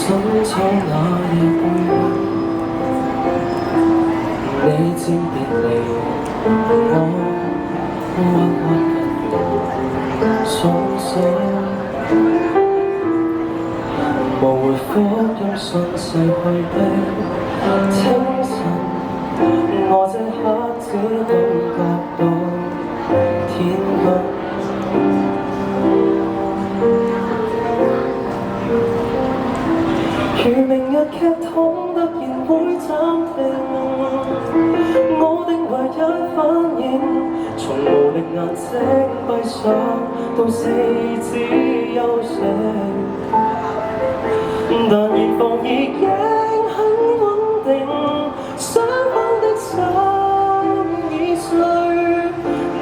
深秋那夜會，你漸別離我，鬱鬱近送死。無回覆音訊逝去的清晨，我這刻只感覺到天光。如明日劇痛突然會暫停，我的唯一反應，從無力眼睛閉上到四肢休息。但現況已經很穩定，雙方的心已碎，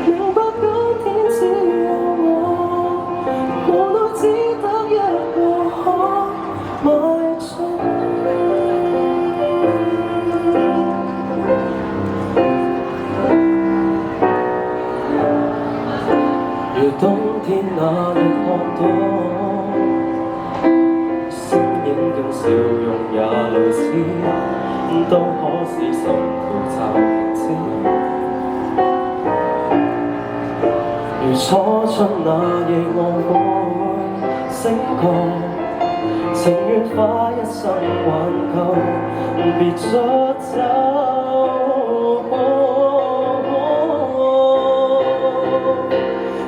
明白今天只有我，無奈只得一個可邁進。如冬天那日看到用笑容也類似，都可使心跳暫停。如初春那夜我會醒覺，情願花一生挽救，別出走。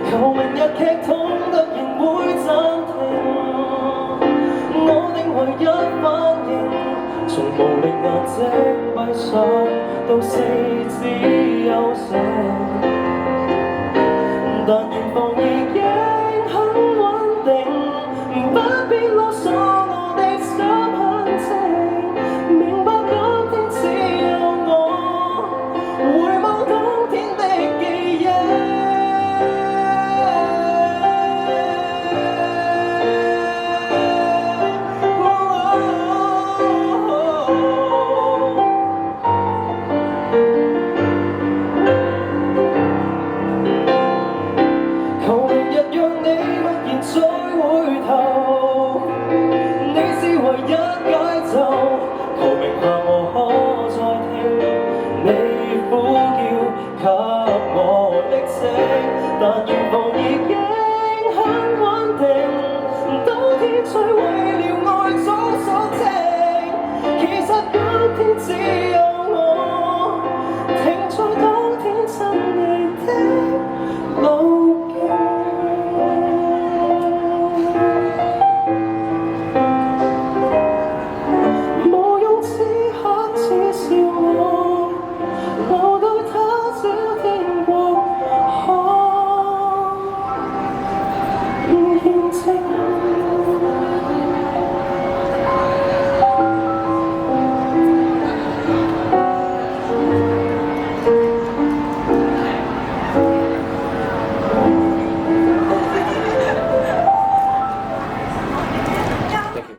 求明日劇痛突然會暫停，我的唯一反應，從無力眼睛閉上到四肢休息。但現況已經很穩定，不必囉嗦我的心很靜，明白今天只有我，回望當天的記憶。求明日讓你忽然再回頭，你是唯一解咒。求明夏我可再聽你呼叫，給我力氣。但願況已經很穩定，當天摧毀了愛早所證。其實今天只